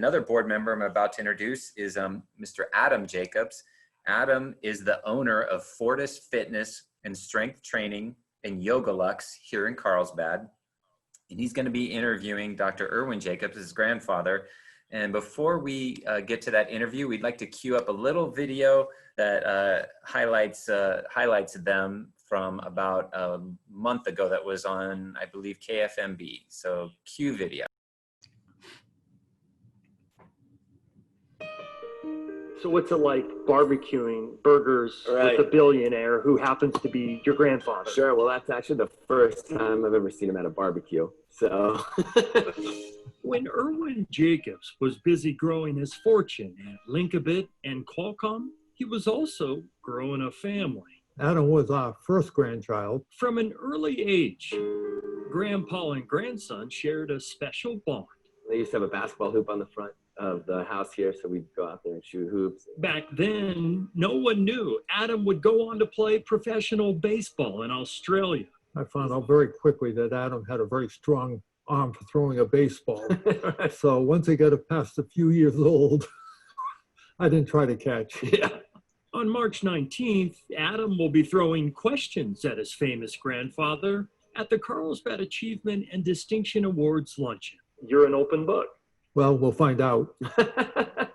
another board member I'm about to introduce is Mr. Adam Jacobs. Adam is the owner of Fortis Fitness and Strength Training and Yoga Lux here in Carlsbad. And he's going to be interviewing Dr. Irwin Jacobs, his grandfather. And before we get to that interview, we'd like to cue up a little video that highlights them from about a month ago that was on, I believe, KFMB. So cue video. So what's it like barbecuing burgers with a billionaire who happens to be your grandfather? Sure, well, that's actually the first time I've ever seen him at a barbecue, so. When Irwin Jacobs was busy growing his fortune at Linkabit and Qualcomm, he was also growing a family. Adam was our first grandchild. From an early age, Grandpa and grandson shared a special bond. They used to have a basketball hoop on the front of the house here, so we'd go out there and shoot hoops. Back then, no one knew Adam would go on to play professional baseball in Australia. I found out very quickly that Adam had a very strong arm for throwing a baseball. So once he got it past a few years old, I didn't try to catch. Yeah. On March 19th, Adam will be throwing questions at his famous grandfather at the Carlsbad Achievement and Distinction Awards luncheon. You're an open book. Well, we'll find out. The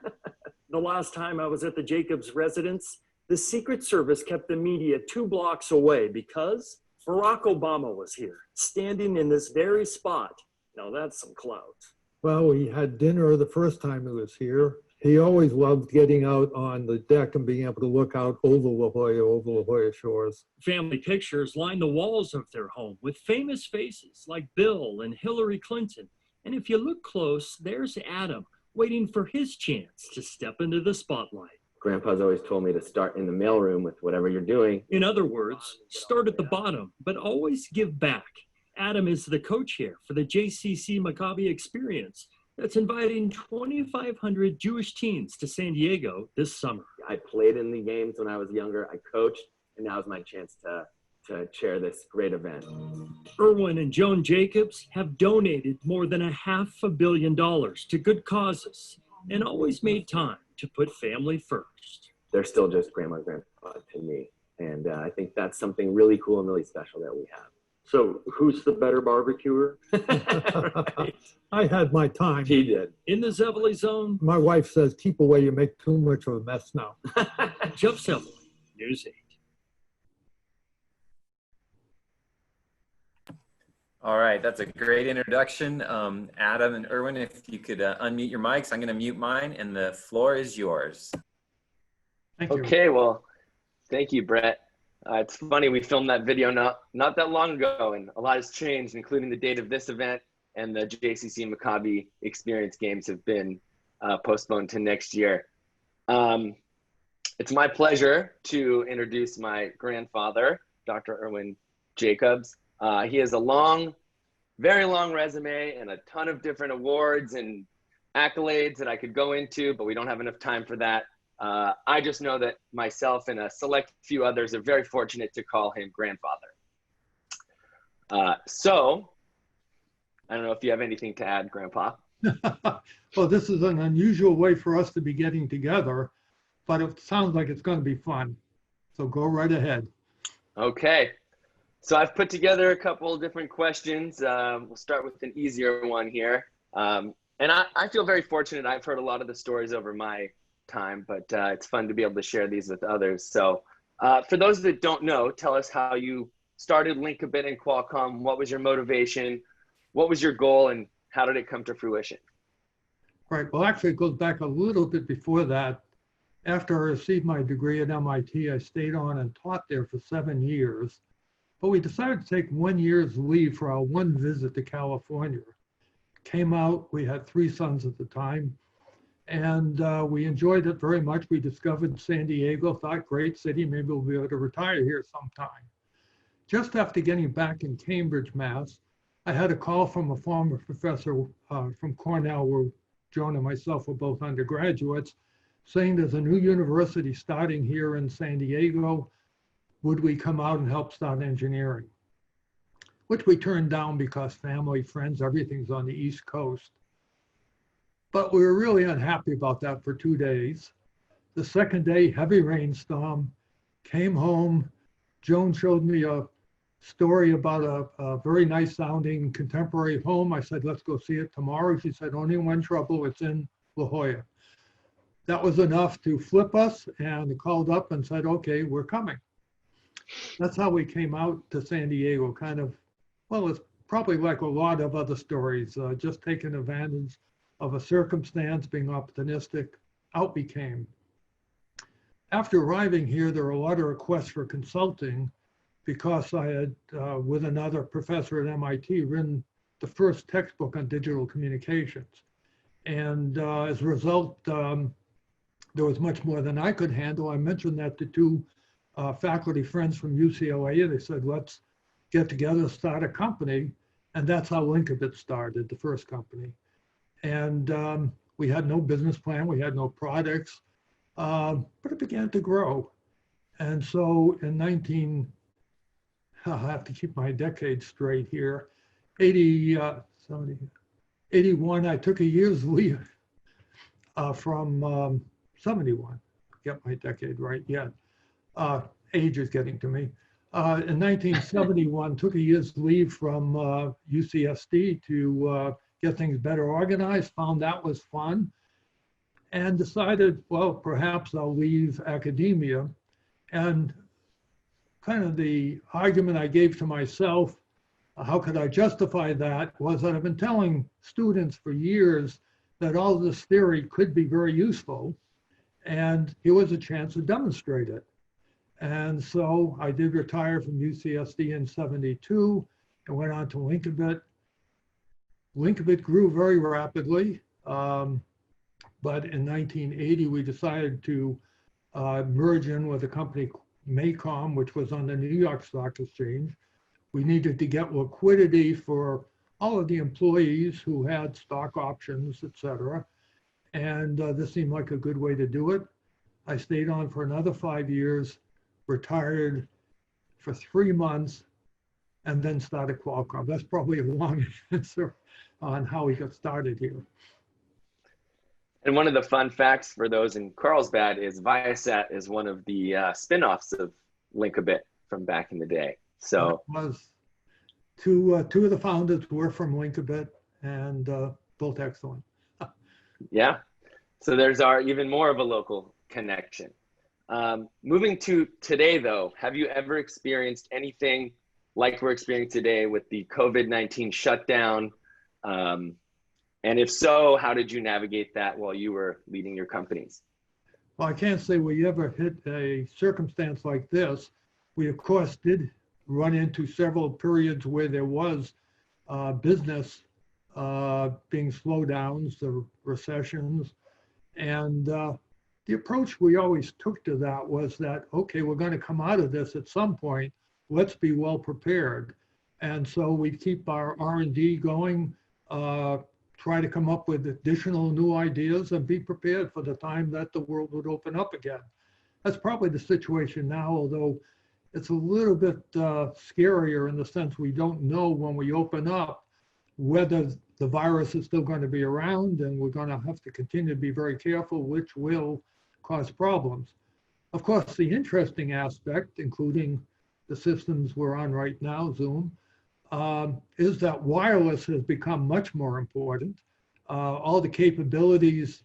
last time I was at the Jacobs residence, the Secret Service kept the media 2 blocks away because Barack Obama was here, standing in this very spot. Now that's some clout. Well, we had dinner the first time he was here. He always loved getting out on the deck and being able to look out over La Jolla shores. Family pictures line the walls of their home with famous faces like Bill and Hillary Clinton. And if you look close, there's Adam waiting for his chance to step into the spotlight. Grandpa's always told me to start in the mailroom with whatever you're doing. In other words, start at the bottom, but always give back. Adam is the co-chair for the JCC Maccabi Experience that's inviting 2,500 Jewish teens to San Diego this summer. I played in the games when I was younger, I coached, and now is my chance to chair this great event. Irwin and Joan Jacobs have donated more than $500 million to good causes and always made time to put family first. They're still just grandma and grandpa to me. And I think that's something really cool and really special that we have. So who's the better barbecuer? Right. I had my time. He did. In the Zevely Zone, My wife says, keep away, you make too much of a mess now. Jeff Zevely, News 8. All right, that's a great introduction. Adam and Irwin, if you could unmute your mics, I'm going to mute mine, and the floor is yours. Thank you. Okay, well, thank you, Brett. It's funny, we filmed that video not that long ago, and a lot has changed, including the date of this event, and the JCC Maccabi Experience Games have been postponed to next year. It's my pleasure to introduce my grandfather, Dr. Irwin Jacobs. He has a very long resume and a ton of different awards and accolades that I could go into, but we don't have enough time for that. I just know that myself and a select few others are very fortunate to call him grandfather. So, I don't know if you have anything to add, Grandpa. Well, this is an unusual way for us to be getting together, but it sounds like it's going to be fun. So go right ahead. Okay. So I've put together a couple of different questions. We'll start with an easier one here. And I feel very fortunate. I've heard a lot of the stories over my time, but it's fun to be able to share these with others. So for those that don't know, tell us how you started Linkabit and Qualcomm. What was your motivation? What was your goal, and how did it come to fruition? Right. Well, actually, it goes back a little bit before that. After I received my degree at MIT, I stayed on and taught there for 7 years. But we decided to take 1 year's leave for our one visit to California. Came out, we had 3 sons at the time, and we enjoyed it very much. We discovered San Diego, thought great city, maybe we'll be able to retire here sometime. Just after getting back in Cambridge, Mass, I had a call from a former professor from Cornell, where Joan and myself were both undergraduates, saying there's a new university starting here in San Diego. Would we come out and help start engineering? Which we turned down because family, friends, everything's on the East Coast. But we were really unhappy about that for 2 days. The second day, heavy rainstorm, came home. Joan showed me a story about a very nice sounding contemporary home. I said, let's go see it tomorrow. She said, only one trouble, it's in La Jolla. That was enough to flip us, and called up and said, okay, we're coming. That's how we came out to San Diego, kind of, well, it's probably like a lot of other stories, just taking advantage of a circumstance, being opportunistic. Out we came. After arriving here, there were a lot of requests for consulting because I had, with another professor at MIT, written the first textbook on digital communications. And as a result, there was much more than I could handle. I mentioned that to two faculty friends from UCLA, and they said, let's get together, start a company. And that's how Linkabit started, the first company. And we had no business plan, we had no products, but it began to grow. And so in I'll have to keep my decade straight here, 81, I took a year's leave from 71, get my decade right yet. Age is getting to me. In 1971, took a year's leave from UCSD to get things better organized, found that was fun, and decided, well, perhaps I'll leave academia. And kind of the argument I gave to myself, how could I justify that, was that I've been telling students for years that all this theory could be very useful, and here was a chance to demonstrate it. And so I did retire from UCSD in 72 and went on to Linkabit. Linkabit grew very rapidly, but in 1980 we decided to merge in with a company, Maycom, which was on the New York Stock Exchange. We needed to get liquidity for all of the employees who had stock options, et cetera. And this seemed like a good way to do it. I stayed on for another 5 years, retired for 3 months, and then started Qualcomm. That's probably a long answer on how we got started here. And one of the fun facts for those in Carlsbad is Viasat is one of the spin-offs of Linkabit from back in the day. So it was two of the founders were from Linkabit, and both excellent. Yeah, so there's our even more of a local connection. Moving to today, though, have you ever experienced anything like we're experiencing today with the COVID-19 shutdown? And if so, how did you navigate that while you were leading your companies? Well, I can't say we ever hit a circumstance like this. We, of course, did run into several periods where there was business being slowdowns, the recessions. And the approach we always took to that was that, okay, we're going to come out of this at some point. Let's be well prepared. And so we keep our R&D going, try to come up with additional new ideas and be prepared for the time that the world would open up again. That's probably the situation now, although it's a little bit scarier in the sense we don't know when we open up whether the virus is still going to be around, and we're going to have to continue to be very careful, which will cause problems. Of course, the interesting aspect, including the systems we're on right now, Zoom, is that wireless has become much more important. All the capabilities,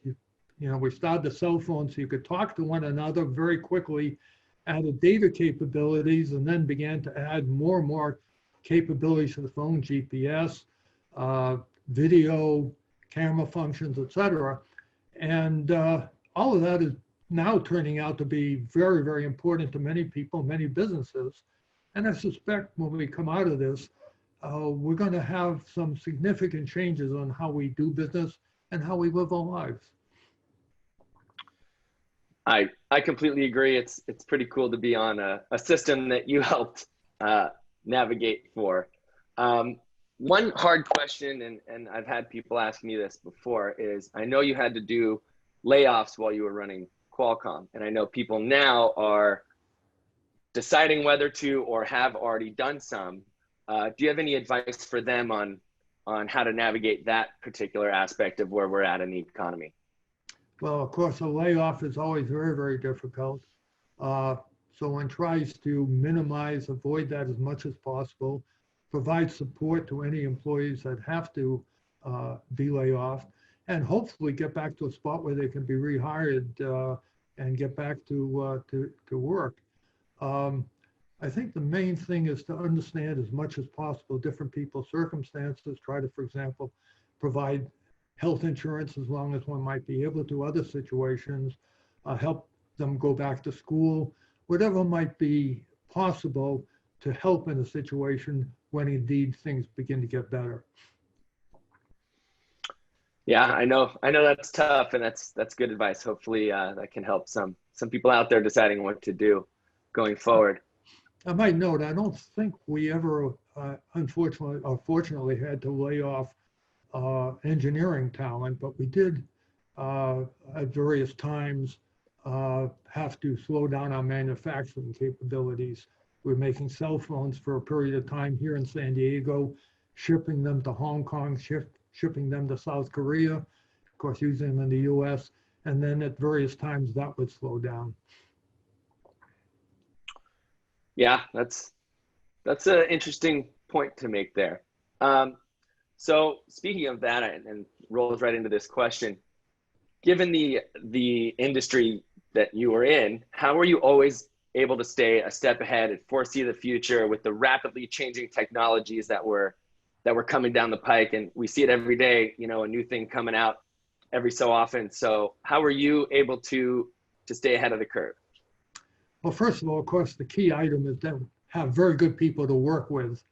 we started the cell phone so you could talk to one another very quickly, added data capabilities, and then began to add more and more capabilities to the phone, GPS, video, camera functions, et cetera. And all of that is now turning out to be very, very important to many people, many businesses. And I suspect when we come out of this, we're going to have some significant changes on how we do business and how we live our lives. I completely agree. It's pretty cool to be on a system that you helped navigate for. One hard question, and I've had people ask me this before, is I know you had to do layoffs while you were running Qualcomm, and I know people now are deciding whether to or have already done some. Do you have any advice for them on on how to navigate that particular aspect of where we're at in the economy? Well, of course, a layoff is always very, very difficult. So one tries to minimize, avoid that as much as possible, provide support to any employees that have to be laid off, and hopefully get back to a spot where they can be rehired and get back to work. I think the main thing is to understand as much as possible different people's circumstances, try to, for example, provide health insurance as long as one might be able to, other situations, help them go back to school, whatever might be possible to help in a situation when indeed things begin to get better. Yeah, I know that's tough, and that's good advice. Hopefully that can help some people out there deciding what to do going forward. I might note, I don't think we ever, unfortunately or fortunately, had to lay off engineering talent, but we did at various times have to slow down our manufacturing capabilities. We're making cell phones for a period of time here in San Diego, shipping them to Hong Kong, shipping them to South Korea, of course, using them in the US, and then at various times that would slow down. Yeah, that's an interesting point to make there. So speaking of that, and rolls right into this question, given the industry that you were in, how were you always able to stay a step ahead and foresee the future with the rapidly changing technologies that were coming down the pike? And we see it every day, a new thing coming out every so often. So how were you able to stay ahead of the curve? Well, first of all, of course, the key item is to have very good people to work with,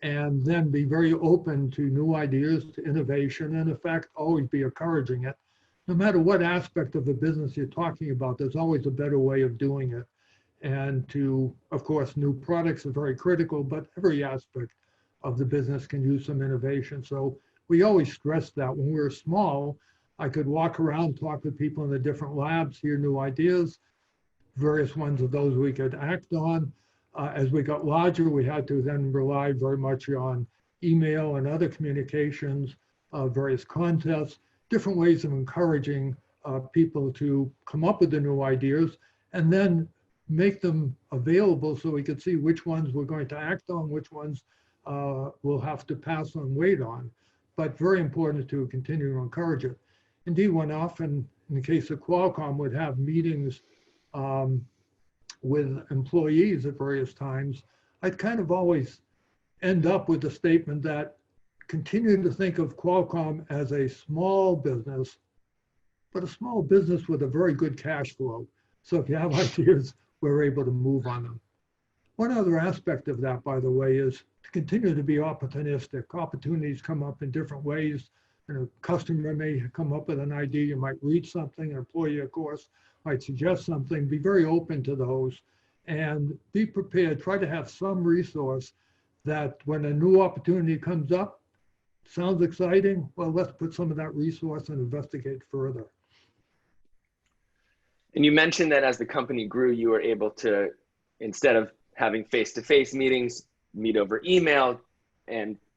and then be very open to new ideas, to innovation, and in fact, always be encouraging it. No matter what aspect of the business you're talking about, there's always a better way of doing it. And of course, new products are very critical, but every aspect of the business can use some innovation. So we always stress that. When we were small, I could walk around, talk with people in the different labs, hear new ideas, various ones of those we could act on. As we got larger, we had to then rely very much on email and other communications, various contests, different ways of encouraging people to come up with the new ideas and then make them available so we could see which ones we're going to act on, which ones we'll have to pass on, wait on. But very important to continue to encourage it. Indeed, one often, in the case of Qualcomm, would have meetings with employees at various times. I'd kind of always end up with the statement that continue to think of Qualcomm as a small business, but a small business with a very good cash flow. So if you have ideas, we're able to move on them. One other aspect of that, by the way, is to continue to be opportunistic. Opportunities come up in different ways. A customer may come up with an idea, you might read something, an employee, of course, might suggest something. Be very open to those and be prepared. Try to have some resource that when a new opportunity comes up, sounds exciting, well, let's put some of that resource and investigate further. And you mentioned that as the company grew, you were able to, instead of having face-to-face meetings, meet over email,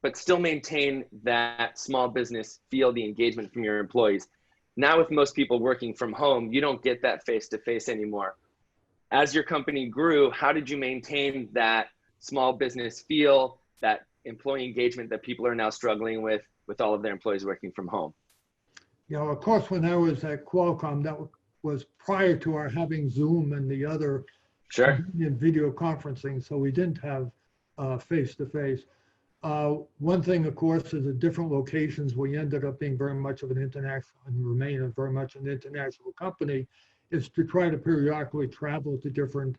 but still maintain that small business feel, the engagement from your employees. Now with most people working from home, you don't get that face-to-face anymore. As your company grew, how did you maintain that small business feel, that employee engagement that people are now struggling with all of their employees working from home? Of course, when I was at Qualcomm, that was prior to our having Zoom and the other video conferencing, so we didn't have face-to-face. One thing, of course, is at different locations, we ended up being very much of an international and remain very much an international company, is to try to periodically travel to different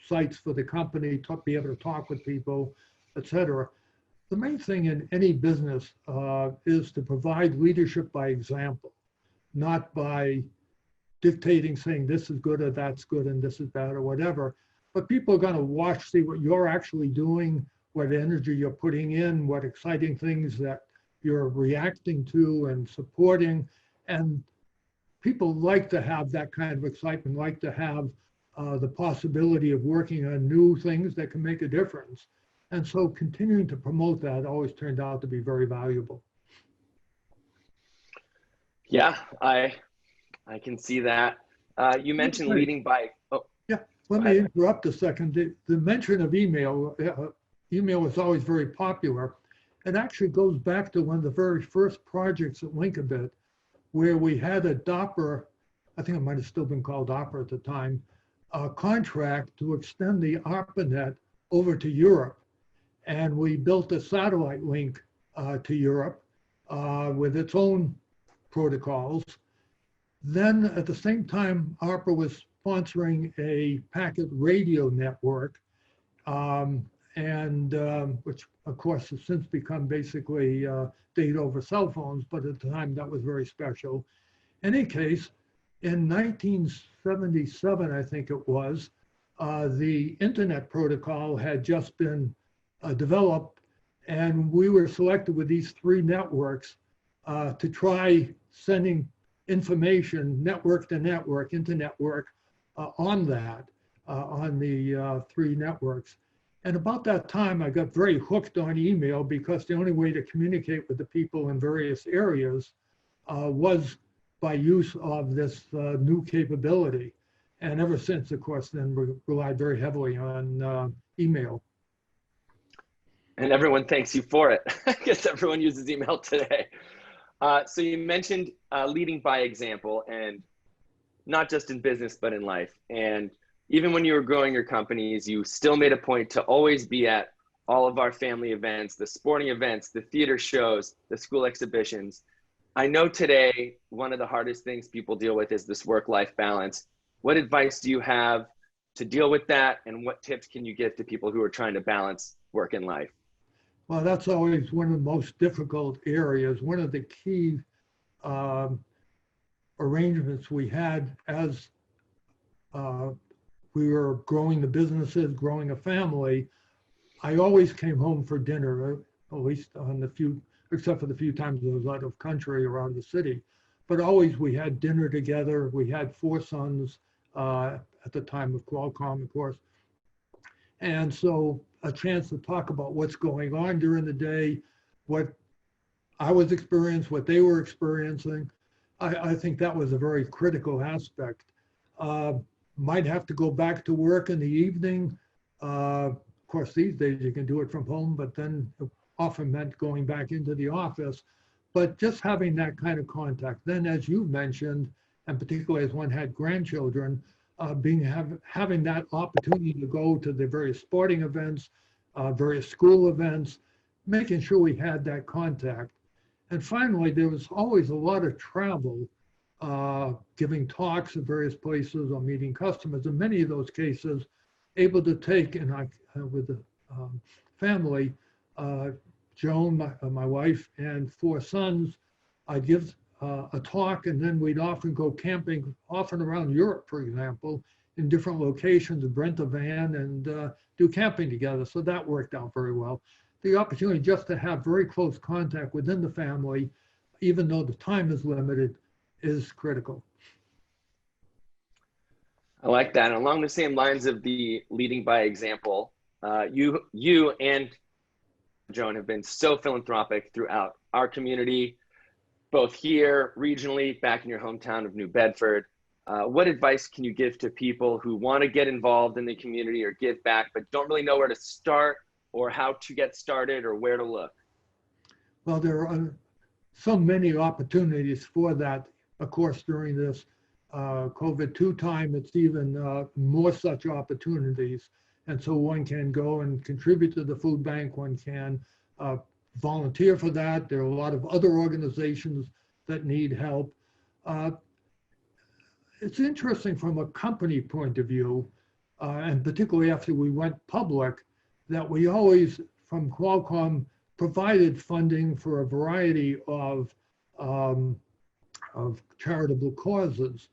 sites for the company, to be able to talk with people, etc. The main thing in any business is to provide leadership by example, not by dictating, saying this is good or that's good and this is bad or whatever. But people are going to watch, see what you're actually doing, what energy you're putting in, what exciting things that you're reacting to and supporting. And people like to have that kind of excitement, like to have the possibility of working on new things that can make a difference. And so continuing to promote that always turned out to be very valuable. Yeah, I can see that. You mentioned leading by. Oh, yeah. Let me interrupt a second. The mention of email, email was always very popular. It actually goes back to one of the very first projects at Linkabit, where we had a DOPR, I think it might have still been called DOPR at the time, a contract to extend the ARPANET over to Europe. And we built a satellite link to Europe with its own protocols. Then at the same time, ARPA was sponsoring a packet radio network, which of course has since become basically data over cell phones, but at the time that was very special. In any case, in 1977, I think it was, the internet protocol had just been developed, and we were selected with these three networks to try sending information network to network, inter-network on the three networks. And about that time, I got very hooked on email because the only way to communicate with the people in various areas was by use of this new capability. And ever since, of course, then we relied very heavily on email. And everyone thanks you for it. I guess everyone uses email today. So you mentioned leading by example, and not just in business, but in life. And even when you were growing your companies, you still made a point to always be at all of our family events, the sporting events, the theater shows, the school exhibitions. I know today, one of the hardest things people deal with is this work-life balance. What advice do you have to deal with that? And what tips can you give to people who are trying to balance work and life? Well, that's always one of the most difficult areas. One of the key arrangements we had as we were growing the businesses, growing a family, I always came home for dinner, at least on the few, except for the few times I was out of country around the city. But always we had dinner together. We had four sons at the time of Qualcomm, of course. And so a chance to talk about what's going on during the day, what I was experiencing, what they were experiencing. I think that was a very critical aspect. Might have to go back to work in the evening. Of course, these days you can do it from home, but then it often meant going back into the office. But just having that kind of contact. Then, as you mentioned, and particularly as one had grandchildren, having that opportunity to go to the various sporting events, various school events, making sure we had that contact. And finally, there was always a lot of travel, giving talks at various places or meeting customers. In many of those cases, able to take, and with the family, Joan, my wife, and four sons, I'd give a talk, and then we'd often go camping, often around Europe, for example, in different locations, and rent a van and do camping together. So that worked out very well. The opportunity just to have very close contact within the family, even though the time is limited, is critical. I like that. And along the same lines of the leading by example, you and Joan have been so philanthropic throughout our community, both here, regionally, back in your hometown of New Bedford. What advice can you give to people who want to get involved in the community or give back, but don't really know where to start or how to get started or where to look? Well, there are so many opportunities for that. Of course, during this COVID-2 time, it's even more such opportunities. And so one can go and contribute to the food bank. One can volunteer for that. There are a lot of other organizations that need help. It's interesting from a company point of view, and particularly after we went public, that we always, from Qualcomm, provided funding for a variety of charitable causes.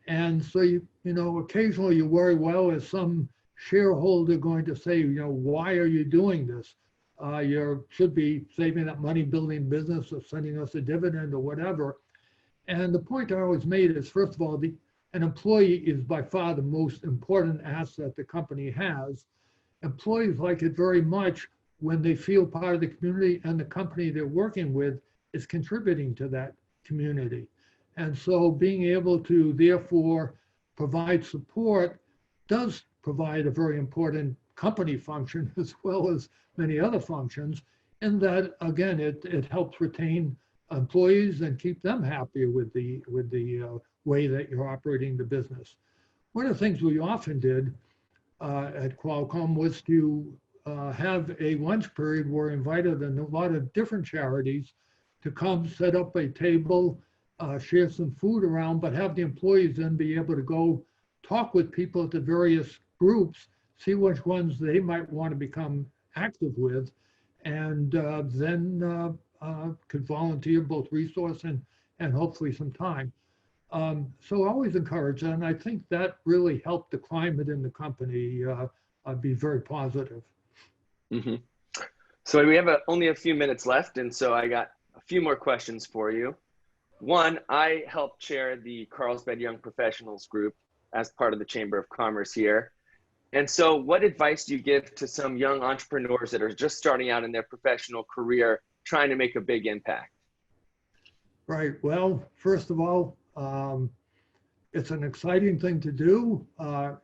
And so, you know, occasionally you worry, well, is some shareholder going to say, you know, why are you doing this? You should be saving that money, building business, or sending us a dividend or whatever. And the point I always made is, first of all, an employee is by far the most important asset the company has. Employees like it very much when they feel part of the community and the company they're working with is contributing to that community. And so being able to therefore provide support does provide a very important company function as well as many other functions, in that, again, it helps retain employees and keep them happier with the way that you're operating the business. One of the things we often did at Qualcomm was to have a lunch period where we invited a lot of different charities to come set up a table, share some food around, but have the employees then be able to go talk with people at the various groups, see which ones they might want to become active with, and then could volunteer both resource and hopefully some time. So always encourage, and I think that really helped the climate in the company be very positive. Mm-hmm. So we have only a few minutes left, and so I got a few more questions for you. One, I help chair the Carlsbad Young Professionals Group as part of the Chamber of Commerce here. And so what advice do you give to some young entrepreneurs that are just starting out in their professional career, trying to make a big impact? Right. Well, first of all, it's an exciting thing to do,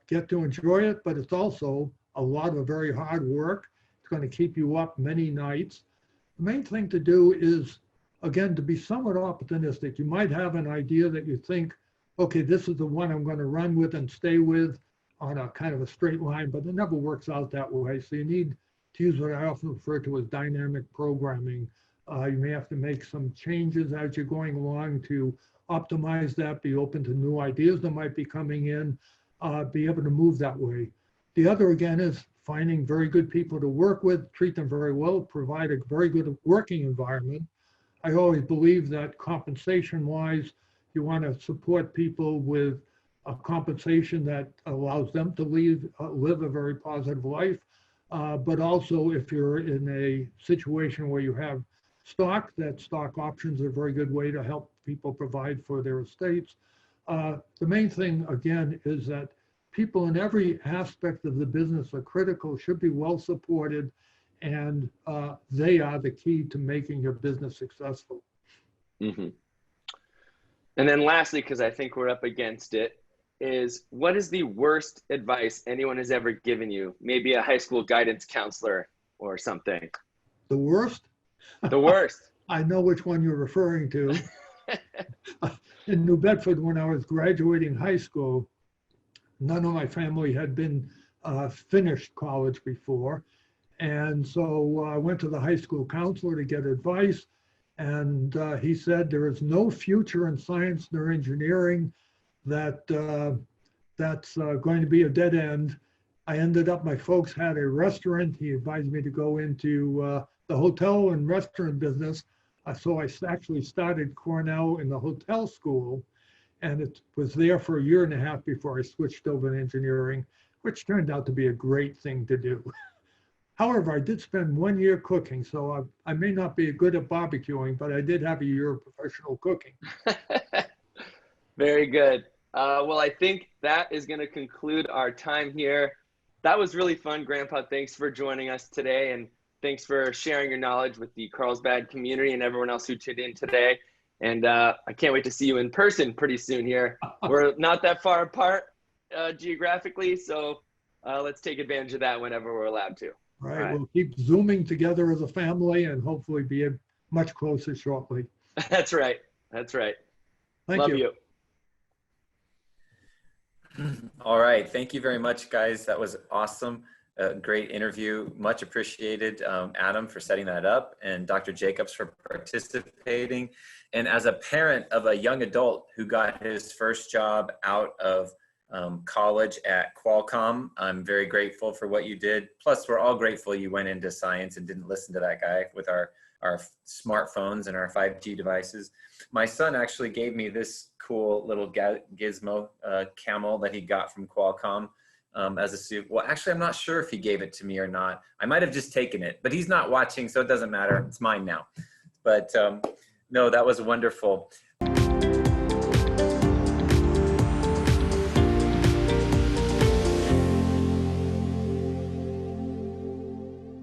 get to enjoy it, but it's also a lot of very hard work. It's going to keep you up many nights. The main thing to do is, again, to be somewhat opportunistic. You might have an idea that you think, okay, this is the one I'm going to run with and stay with on a kind of a straight line, but it never works out that way. So you need to use what I often refer to as dynamic programming. You may have to make some changes as you're going along to optimize that, be open to new ideas that might be coming in, be able to move that way. The other, again, is finding very good people to work with, treat them very well, provide a very good working environment. I always believe that compensation-wise, you want to support people with a compensation that allows them to live a very positive life. But also, if you're in a situation where you have stock, that stock options are a very good way to help people provide for their estates. The main thing, again, is that people in every aspect of the business are critical, should be well supported, and they are the key to making your business successful. Mm-hmm. And then lastly, because I think we're up against it, is what is the worst advice anyone has ever given you? Maybe a high school guidance counselor or something. The worst? The worst. I know which one you're referring to. In New Bedford, when I was graduating high school, none of my family had been finished college before. And so I went to the high school counselor to get advice. And he said, there is no future in science nor engineering, that's going to be a dead end. I ended up, my folks had a restaurant. He advised me to go into the hotel and restaurant business. So I actually started Cornell in the hotel school, and it was there for a year and a half before I switched over to engineering, which turned out to be a great thing to do. However, I did spend 1 year cooking, so I may not be good at barbecuing, but I did have a year of professional cooking. Very good. Well, I think that is going to conclude our time here. That was really fun, Grandpa. Thanks for joining us today, and thanks for sharing your knowledge with the Carlsbad community and everyone else who tuned in today. And I can't wait to see you in person pretty soon here. We're not that far apart geographically, so let's take advantage of that whenever we're allowed to. All right. We'll keep Zooming together as a family and hopefully be much closer shortly. That's right. That's right. Thank you. All right. Thank you very much, guys. That was awesome. A great interview. Much appreciated, Adam, for setting that up, and Dr. Jacobs for participating. And as a parent of a young adult who got his first job out of college at Qualcomm, I'm very grateful for what you did. Plus, we're all grateful you went into science and didn't listen to that guy with our smartphones and our 5G devices. My son actually gave me this cool little gizmo camel that he got from Qualcomm as a suit. Well, actually, I'm not sure if he gave it to me or not. I might have just taken it, but he's not watching, so it doesn't matter. It's mine now. But no, that was wonderful.